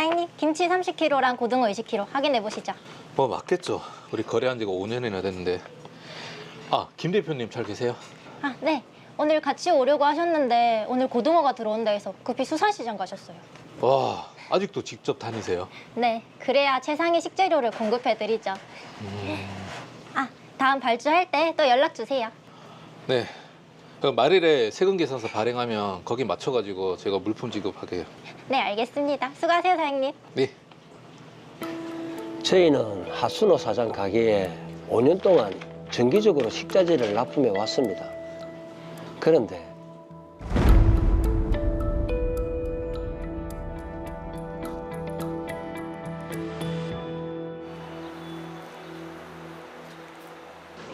사장님, 김치 30kg랑 고등어 20kg 확인해 보시죠. 뭐 맞겠죠. 우리 거래한 지가 5년이나 됐는데. 아, 김 대표님 잘 계세요? 아, 네. 오늘 같이 오려고 하셨는데 오늘 고등어가 들어온다 해서 급히 수산시장 가셨어요. 와, 아직도 직접 다니세요? 네, 그래야 최상의 식재료를 공급해 드리죠. 아, 다음 발주할 때 또 연락 주세요. 네. 그 말일에 세금계산서 발행하면 거기 맞춰가지고 제가 물품 지급하게요. 네, 알겠습니다. 수고하세요, 사장님. 네. 저희는 하순호 사장 가게에 5년 동안 정기적으로 식자재를 납품해 왔습니다. 그런데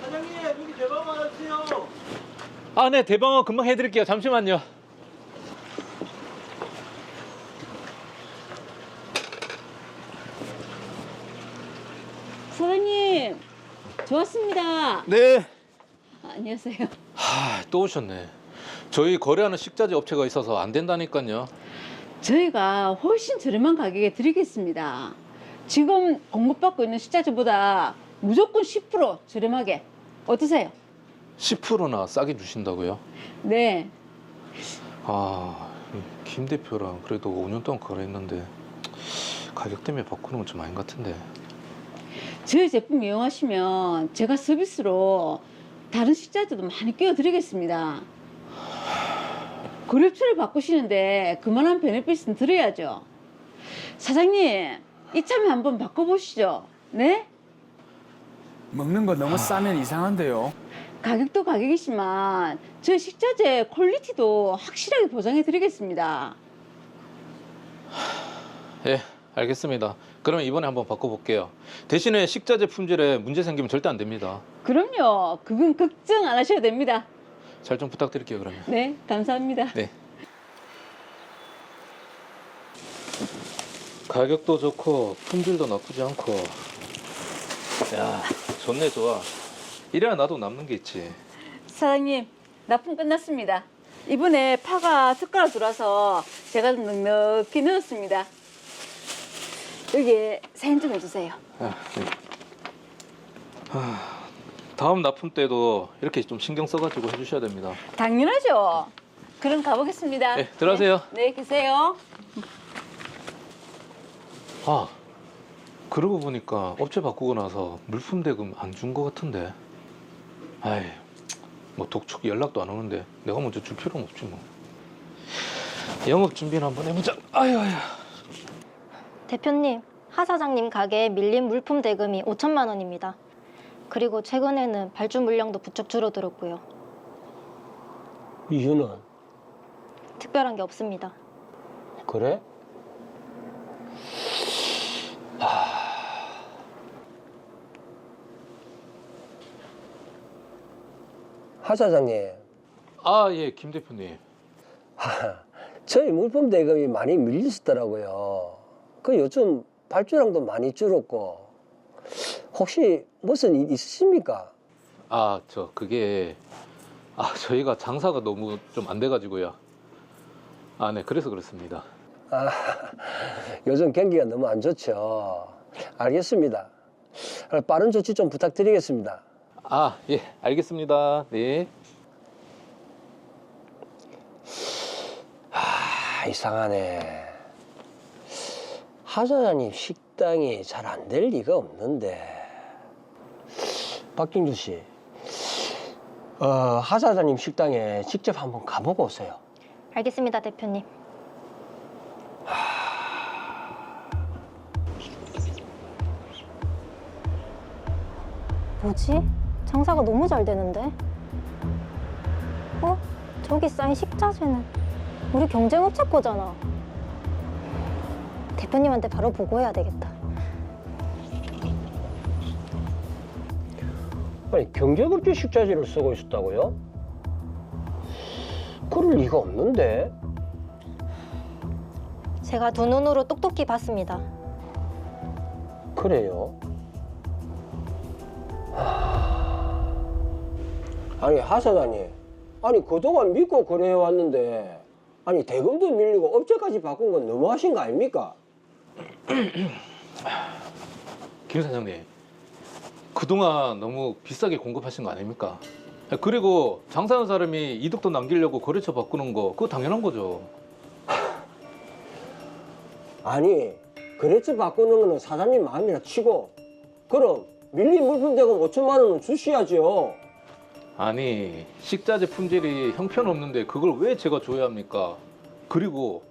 사장님, 여기 대박 와주세요. 아, 네. 대방어 금방 해드릴게요. 잠시만요. 사장님, 좋았습니다. 네. 안녕하세요. 또 오셨네. 저희 거래하는 식자재 업체가 있어서 안 된다니까요. 저희가 훨씬 저렴한 가격에 드리겠습니다. 지금 공급받고 있는 식자재보다 무조건 10% 저렴하게. 어떠세요? 10%나 싸게 주신다고요? 네. 아, 김 대표랑 그래도 5년 동안 거래했는데 가격 때문에 바꾸는 건 좀 아닌 것 같은데. 저희 제품 이용하시면 제가 서비스로 다른 식자재도 많이 끼워드리겠습니다. 거래처를 바꾸시는데 그만한 베네핏은 드려야죠. 사장님, 이참에 한번 바꿔보시죠. 네? 먹는 거 너무 싸면 이상한데요. 가격도 가격이지만 저희 식자재 퀄리티도 확실하게 보장해드리겠습니다. 예, 알겠습니다. 그러면 이번에 한번 바꿔볼게요. 대신에 식자재 품질에 문제 생기면 절대 안 됩니다. 그럼요. 그건 걱정 안 하셔도 됩니다. 잘 좀 부탁드릴게요, 그러면. 네, 감사합니다. 네. 가격도 좋고 품질도 나쁘지 않고. 야, 좋네, 좋아. 이래야 나도 남는 게 있지. 사장님, 납품 끝났습니다. 이번에 파가 특가로 들어와서 제가 좀 넉넉히 넣었습니다. 여기 사인 좀 해주세요. 아, 네. 다음 납품 때도 이렇게 좀 신경 써가지고 해주셔야 됩니다. 당연하죠. 그럼 가보겠습니다. 네, 들어가세요. 네, 계세요. 아, 그러고 보니까 업체 바꾸고 나서 물품 대금 안 준 거 같은데. 아이, 뭐 독촉 연락도 안 오는데 내가 먼저 줄 필요는 없지 뭐. 영업 준비는 한번 해보자. 아유, 아유. 대표님, 하 사장님 가게에 밀린 물품 대금이 5천만 원입니다. 그리고 최근에는 발주 물량도 부쩍 줄어들었고요. 이유는 특별한 게 없습니다. 그래? 하 사장님, 아, 예, 김 대표님. 저희 물품 대금이 많이 밀리시더라고요. 그 요즘 발주량도 많이 줄었고 혹시 무슨 일 있으십니까? 아, 저희가 장사가 너무 좀 안 돼가지고요. 아, 네, 그래서 그렇습니다. 아, 요즘 경기가 너무 안 좋죠. 알겠습니다. 빠른 조치 좀 부탁드리겠습니다. 아, 예, 알겠습니다. 네. 이상하네. 하 사장님 식당이 잘 안 될 리가 없는데. 박경주 씨, 하 사장님 식당에 직접 한번 가보고 오세요. 알겠습니다, 대표님. 뭐지? 장사가 너무 잘 되는데? 어? 저기 쌓인 식자재는 우리 경쟁업체 거잖아. 대표님한테 바로 보고해야 되겠다. 아니, 경쟁업체 식자재를 쓰고 있었다고요? 그럴 리가 없는데. 제가 두 눈으로 똑똑히 봤습니다. 그래요? 아니, 하 사장님, 아니 그동안 믿고 거래해 왔는데 아니 대금도 밀리고 업체까지 바꾼 건 너무하신 거 아닙니까? 김 사장님, 그동안 너무 비싸게 공급하신 거 아닙니까? 그리고 장사하는 사람이 이득도 남기려고 거래처 바꾸는 거 그거 당연한 거죠. 아니, 거래처 바꾸는 거는 사장님 마음이라 치고, 그럼 밀린 물품 대금 5천만 원은 주셔야죠. 아니, 식자재 품질이 형편없는데 그걸 왜 제가 줘야 합니까? 그리고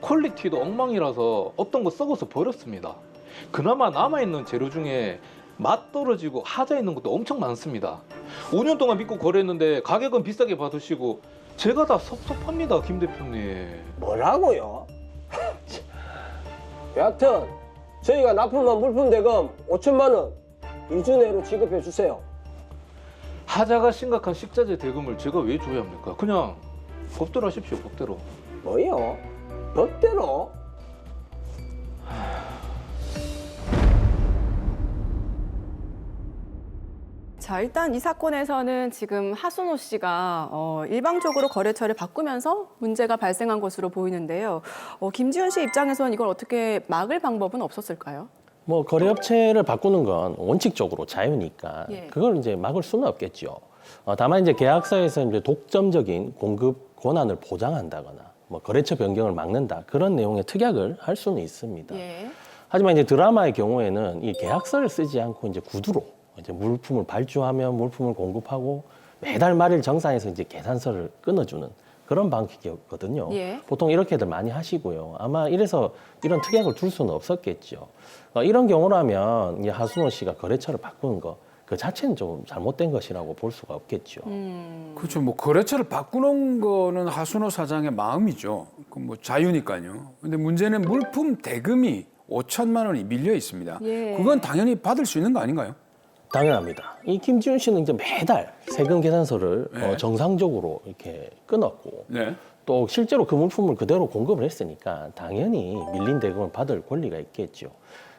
퀄리티도 엉망이라서 어떤 거 썩어서 버렸습니다. 그나마 남아있는 재료 중에 맛 떨어지고 하자 있는 것도 엄청 많습니다. 5년 동안 믿고 거래했는데 가격은 비싸게 받으시고 제가 다 섭섭합니다, 김 대표님. 뭐라고요? 여하튼 저희가 납품한 물품 대금 5천만 원 2주 내로 지급해 주세요. 하자가 심각한 식자재 대금을 제가 왜 줘야 합니까? 그냥 법대로 하십시오, 법대로. 뭐요? 법대로? 자, 일단 이 사건에서는 지금 하순호 씨가 일방적으로 거래처를 바꾸면서 문제가 발생한 것으로 보이는데요. 김지훈 씨 입장에서는 이걸 어떻게 막을 방법은 없었을까요? 뭐 거래업체를 바꾸는 건 원칙적으로 자유니까 예. 그걸 이제 막을 수는 없겠죠. 다만 이제 계약서에서 이제 독점적인 공급 권한을 보장한다거나 뭐 거래처 변경을 막는다 그런 내용의 특약을 할 수는 있습니다. 예. 하지만 이제 드라마의 경우에는 이 계약서를 쓰지 않고 이제 구두로 이제 물품을 발주하면 물품을 공급하고 매달 말일 정산해서 이제 계산서를 끊어주는 그런 방식이었거든요. 예. 보통 이렇게들 많이 하시고요. 아마 이래서 이런 특약을 줄 수는 없었겠죠. 이런 경우라면 이 하순호 씨가 거래처를 바꾸는 거 그 자체는 좀 잘못된 것이라고 볼 수가 없겠죠. 그렇죠. 뭐 거래처를 바꾸는 거는 하순호 사장의 마음이죠. 그 뭐 자유니까요. 근데 문제는 물품 대금이 5천만 원이 밀려 있습니다. 예. 그건 당연히 받을 수 있는 거 아닌가요? 당연합니다. 이 김지훈 씨는 이제 매달 세금 계산서를 네. 정상적으로 이렇게 끊었고 네. 또 실제로 그 물품을 그대로 공급을 했으니까 당연히 밀린 대금을 받을 권리가 있겠죠.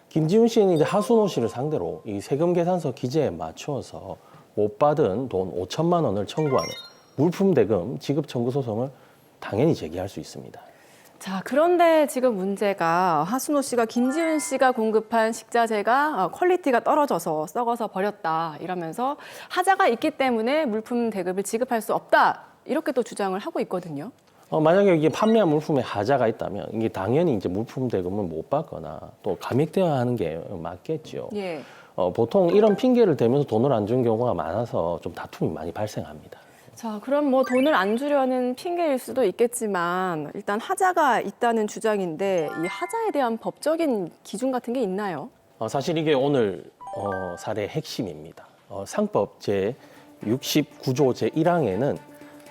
김지훈 씨는 이제 하순호 씨를 상대로 이 세금 계산서 기재에 맞추어서 못 받은 돈 5천만 원을 청구하는 물품 대금 지급 청구 소송을 당연히 제기할 수 있습니다. 자, 그런데 지금 문제가 하순호 씨가 김지훈 씨가 공급한 식자재가 퀄리티가 떨어져서 썩어서 버렸다 이러면서 하자가 있기 때문에 물품 대금을 지급할 수 없다 이렇게 또 주장을 하고 있거든요. 만약에 이게 판매한 물품에 하자가 있다면 이게 당연히 이제 물품 대금을 못 받거나 또 감액되어야 하는 게 맞겠죠. 예. 보통 이런 핑계를 대면서 돈을 안 준 경우가 많아서 좀 다툼이 많이 발생합니다. 자, 그럼 뭐 돈을 안 주려는 핑계일 수도 있겠지만 일단 하자가 있다는 주장인데 이 하자에 대한 법적인 기준 같은 게 있나요? 사실 이게 오늘 사례의 핵심입니다. 상법 제69조 제1항에는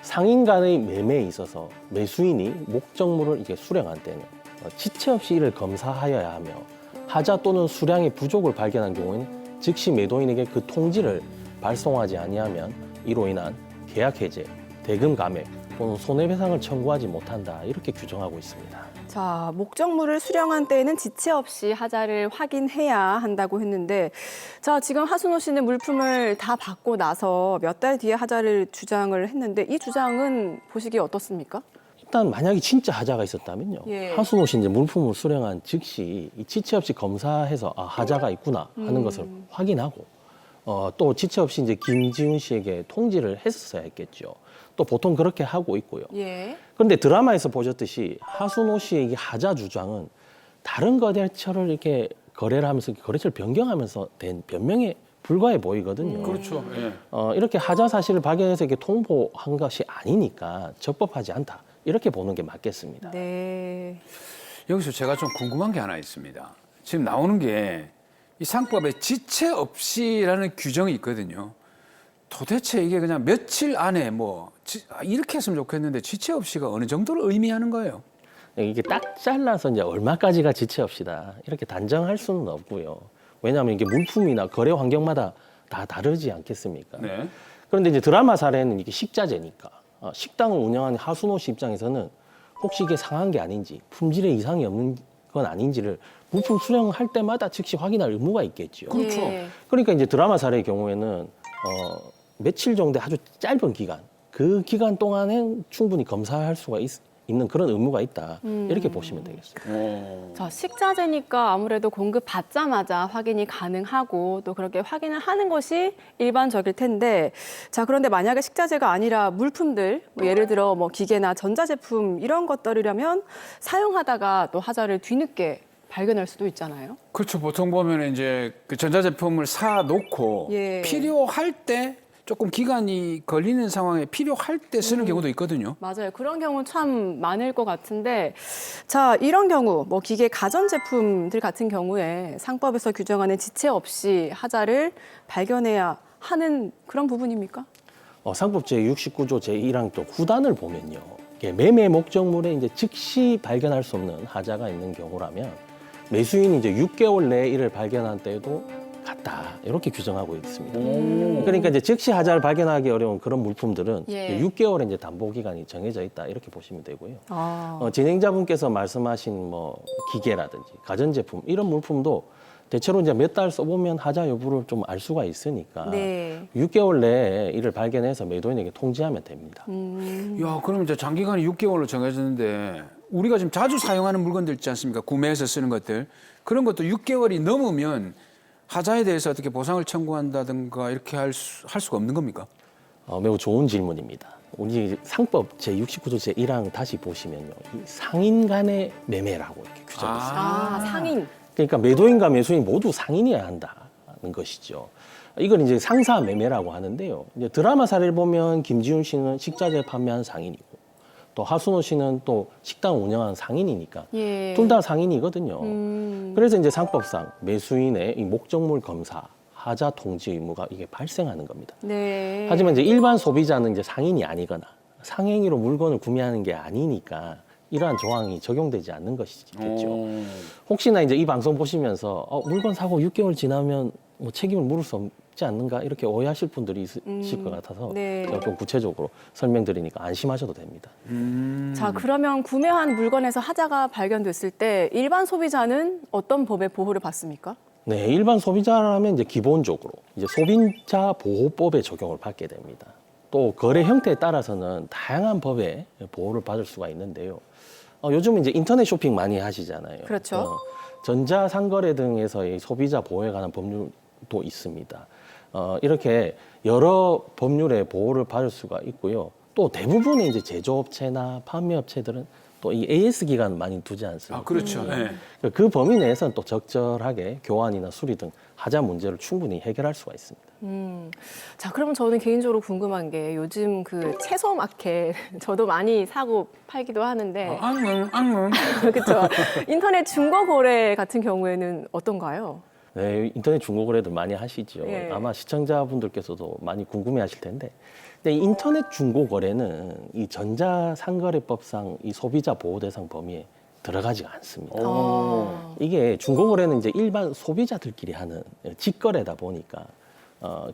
상인 간의 매매에 있어서 매수인이 목적물을 이게 수령한 때는 지체 없이 이를 검사하여야 하며 하자 또는 수량의 부족을 발견한 경우에는 즉시 매도인에게 그 통지를 발송하지 아니하면 이로 인한 계약 해제, 대금 감액 또는 손해배상을 청구하지 못한다 이렇게 규정하고 있습니다. 자, 목적물을 수령한 때에는 지체 없이 하자를 확인해야 한다고 했는데 자, 지금 하순호 씨는 물품을 다 받고 나서 몇 달 뒤에 하자를 주장을 했는데 이 주장은 보시기에 어떻습니까? 일단 만약에 진짜 하자가 있었다면요. 예. 하순호 씨 이제 물품을 수령한 즉시 이 지체 없이 검사해서 하자가 있구나 하는 것을 확인하고 또 지체 없이 이제 김지훈 씨에게 통지를 했었어야 했겠죠. 또 보통 그렇게 하고 있고요. 예. 그런데 드라마에서 보셨듯이 하순호 씨의 이 하자 주장은 다른 거래처를 이렇게 거래를 하면서 거래처를 변경하면서 된 변명에 불과해 보이거든요. 그렇죠. 예. 이렇게 하자 사실을 발견해서 이렇게 통보한 것이 아니니까 적법하지 않다. 이렇게 보는 게 맞겠습니다. 네. 여기서 제가 좀 궁금한 게 하나 있습니다. 지금 나오는 게 이 상법에 지체 없이라는 규정이 있거든요. 도대체 이게 그냥 며칠 안에 이렇게 했으면 좋겠는데 지체 없이가 어느 정도를 의미하는 거예요? 이게 딱 잘라서 이제 얼마까지가 지체 없이다. 이렇게 단정할 수는 없고요. 왜냐하면 이게 물품이나 거래 환경마다 다 다르지 않겠습니까? 네. 그런데 이제 드라마 사례는 이게 식자재니까 식당을 운영하는 하순호 씨 입장에서는 혹시 이게 상한 게 아닌지 품질에 이상이 없는 건 아닌지를 물품 수령할 때마다 즉시 확인할 의무가 있겠죠. 그렇죠. 예. 그러니까 이제 드라마 사례의 경우에는 며칠 정도의 아주 짧은 기간, 그 기간 동안에 충분히 검사할 수가 있는 그런 의무가 있다. 이렇게 보시면 되겠습니다. 자, 식자재니까 아무래도 공급받자마자 확인이 가능하고 또 그렇게 확인을 하는 것이 일반적일 텐데, 자, 그런데 만약에 식자재가 아니라 물품들, 뭐 예를 들어 뭐 기계나 전자제품 이런 것들이라면 사용하다가 또 하자를 뒤늦게 발견할 수도 있잖아요. 그렇죠. 보통 보면 이제 그 전자제품을 사 놓고 예. 필요할 때 조금 기간이 걸리는 상황에 필요할 때 쓰는 경우도 있거든요. 맞아요. 그런 경우 참 많을 것 같은데, 자, 이런 경우 뭐 기계 가전제품들 같은 경우에 상법에서 규정하는 지체 없이 하자를 발견해야 하는 그런 부분입니까? 상법 제69조 제1항 또 9단을 보면요. 이게 매매 목적물에 이제 즉시 발견할 수 없는 하자가 있는 경우라면 매수인이 이제 6개월 내에 이를 발견한 때에도 같다. 이렇게 규정하고 있습니다. 그러니까 이제 즉시 하자를 발견하기 어려운 그런 물품들은 예. 6개월의 이제 담보 기간이 정해져 있다. 이렇게 보시면 되고요. 아. 진행자분께서 말씀하신 뭐 기계라든지 가전제품 이런 물품도 대체로 이제 몇 달 써보면 하자 여부를 좀 알 수가 있으니까 네. 6개월 내에 이를 발견해서 매도인에게 통지하면 됩니다. 야, 그럼 이제 장기간이 6개월로 정해졌는데 우리가 지금 자주 사용하는 물건들 있지 않습니까? 구매해서 쓰는 것들. 그런 것도 6개월이 넘으면 하자에 대해서 어떻게 보상을 청구한다든가 이렇게 할 수가 없는 겁니까? 매우 좋은 질문입니다. 우리 상법 제69조 제1항 다시 보시면요. 이 상인 간의 매매라고 이렇게 규정이 있습니다. 아, 상인. 그러니까 매도인과 매수인 모두 상인이어야 한다는 것이죠. 이걸 이제 상사 매매라고 하는데요. 이제 드라마 사례를 보면 김지훈 씨는 식자재 판매한 상인이고 또 하순호 씨는 또 식당 운영하는 상인이니까 예. 둘 다 상인이거든요. 그래서 이제 상법상 매수인의 이 목적물 검사, 하자 통지 의무가 이게 발생하는 겁니다. 네. 하지만 이제 일반 소비자는 이제 상인이 아니거나 상행위로 물건을 구매하는 게 아니니까 이러한 조항이 적용되지 않는 것이겠죠. 혹시나 이제 이 방송 보시면서 물건 사고 6개월 지나면 뭐 책임을 물을 수 없지 않는가 이렇게 오해하실 분들이 있으실 것 같아서 네. 제가 좀 구체적으로 설명드리니까 안심하셔도 됩니다. 자, 그러면 구매한 물건에서 하자가 발견됐을 때 일반 소비자는 어떤 법의 보호를 받습니까? 네, 일반 소비자라면 이제 기본적으로 이제 소비자 보호법의 적용을 받게 됩니다. 또 거래 형태에 따라서는 다양한 법의 보호를 받을 수가 있는데요. 요즘 이제 인터넷 쇼핑 많이 하시잖아요. 그렇죠. 전자상거래 등에서의 소비자 보호에 관한 법률도 있습니다. 이렇게 여러 법률의 보호를 받을 수가 있고요. 또 대부분의 이제 제조업체나 판매업체들은 또 이 AS 기간 많이 두지 않습니까? 아, 그렇죠. 네. 그 범위 내에서는 또 적절하게 교환이나 수리 등 하자 문제를 충분히 해결할 수가 있습니다. 자, 그러면 저는 개인적으로 궁금한 게 요즘 그 채소 마켓 저도 많이 사고 팔기도 하는데 그렇죠. 인터넷 중고 거래 같은 경우에는 어떤가요? 네, 인터넷 중고거래도 많이 하시죠. 예. 아마 시청자분들께서도 많이 궁금해하실 텐데, 근데 인터넷 중고거래는 이 전자상거래법상 이 소비자 보호 대상 범위에 들어가지가 않습니다. 이게 중고거래는 이제 일반 소비자들끼리 하는 직거래다 보니까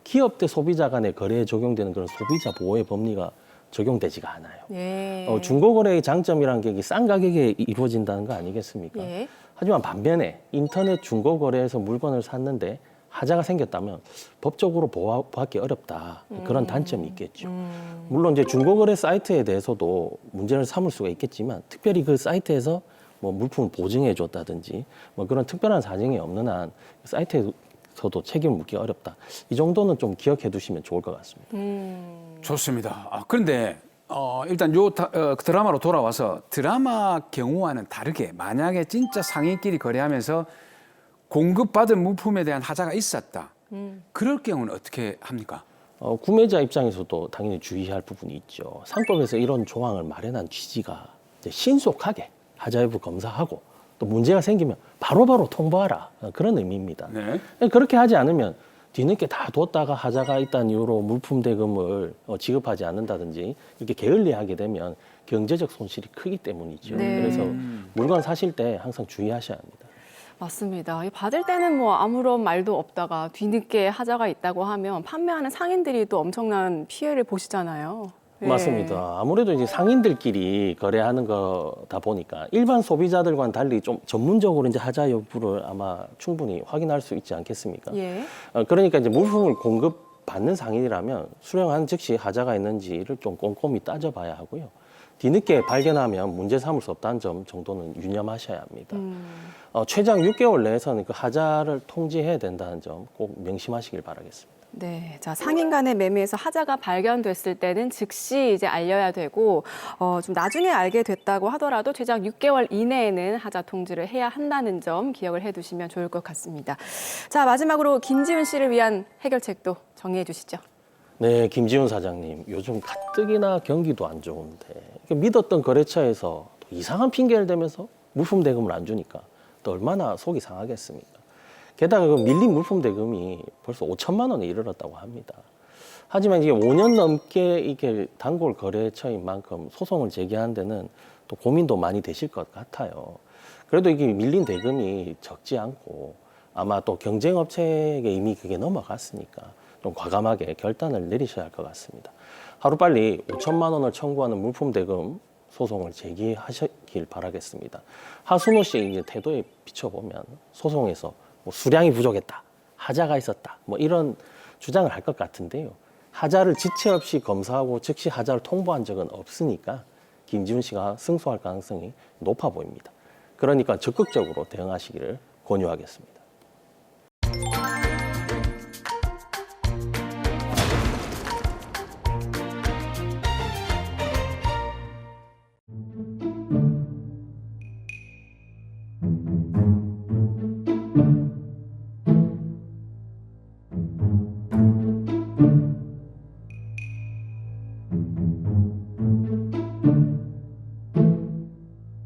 기업 대 소비자 간의 거래에 적용되는 그런 소비자 보호의 법리가 적용되지가 않아요. 예. 중고거래의 장점이란 게 싼 가격에 이루어진다는 거 아니겠습니까? 예. 하지만 반면에 인터넷 중고거래에서 물건을 샀는데 하자가 생겼다면 법적으로 보호받기 어렵다. 그런 단점이 있겠죠. 물론 이제 중고거래 사이트에 대해서도 문제를 삼을 수가 있겠지만 특별히 그 사이트에서 뭐 물품을 보증해 줬다든지 뭐 그런 특별한 사정이 없는 한 사이트에서도 책임을 묻기 어렵다. 이 정도는 좀 기억해 두시면 좋을 것 같습니다. 좋습니다. 그런데 일단 요 드라마로 돌아와서 드라마 경우와는 다르게 만약에 진짜 상인끼리 거래하면서 공급받은 물품에 대한 하자가 있었다. 그럴 경우는 어떻게 합니까? 구매자 입장에서도 당연히 주의해야 할 부분이 있죠. 상법에서 이런 조항을 마련한 취지가 이제 신속하게 하자 여부 검사하고 또 문제가 생기면 바로바로 통보하라. 그런 의미입니다. 네. 그렇게 하지 않으면 뒤늦게 다 뒀다가 하자가 있다는 이유로 물품 대금을 지급하지 않는다든지 이렇게 게을리하게 되면 경제적 손실이 크기 때문이죠. 네. 그래서 물건 사실 때 항상 주의하셔야 합니다. 맞습니다. 받을 때는 뭐 아무런 말도 없다가 뒤늦게 하자가 있다고 하면 판매하는 상인들이 또 엄청난 피해를 보시잖아요. 예. 맞습니다. 아무래도 이제 상인들끼리 거래하는 거다 보니까 일반 소비자들과는 달리 좀 전문적으로 이제 하자 여부를 아마 충분히 확인할 수 있지 않겠습니까? 예. 그러니까 이제 물품을 공급받는 상인이라면 수령한 즉시 하자가 있는지를 좀 꼼꼼히 따져봐야 하고요. 뒤늦게 발견하면 문제 삼을 수 없다는 점 정도는 유념하셔야 합니다. 최장 6개월 내에서는 그 하자를 통지해야 된다는 점 꼭 명심하시길 바라겠습니다. 네, 자 상인 간의 매매에서 하자가 발견됐을 때는 즉시 이제 알려야 되고 좀 나중에 알게 됐다고 하더라도 최장 6개월 이내에는 하자 통지를 해야 한다는 점 기억을 해두시면 좋을 것 같습니다. 자 마지막으로 김지훈 씨를 위한 해결책도 정리해 주시죠. 네, 김지훈 사장님, 요즘 가뜩이나 경기도 안 좋은데 믿었던 거래처에서 또 이상한 핑계를 대면서 물품 대금을 안 주니까 또 얼마나 속이 상하겠습니까? 게다가 그 밀린 물품 대금이 벌써 5천만 원에 이르렀다고 합니다. 하지만 이게 5년 넘게 이게 단골 거래처인 만큼 소송을 제기하는 데는 또 고민도 많이 되실 것 같아요. 그래도 이게 밀린 대금이 적지 않고 아마 또 경쟁업체에게 이미 그게 넘어갔으니까 좀 과감하게 결단을 내리셔야 할 것 같습니다. 하루빨리 5천만 원을 청구하는 물품 대금 소송을 제기하시길 바라겠습니다. 하순호 씨의 이제 태도에 비춰보면 소송에서 뭐 수량이 부족했다, 하자가 있었다, 뭐 이런 주장을 할 것 같은데요. 하자를 지체 없이 검사하고 즉시 하자를 통보한 적은 없으니까 김지훈 씨가 승소할 가능성이 높아 보입니다. 그러니까 적극적으로 대응하시기를 권유하겠습니다.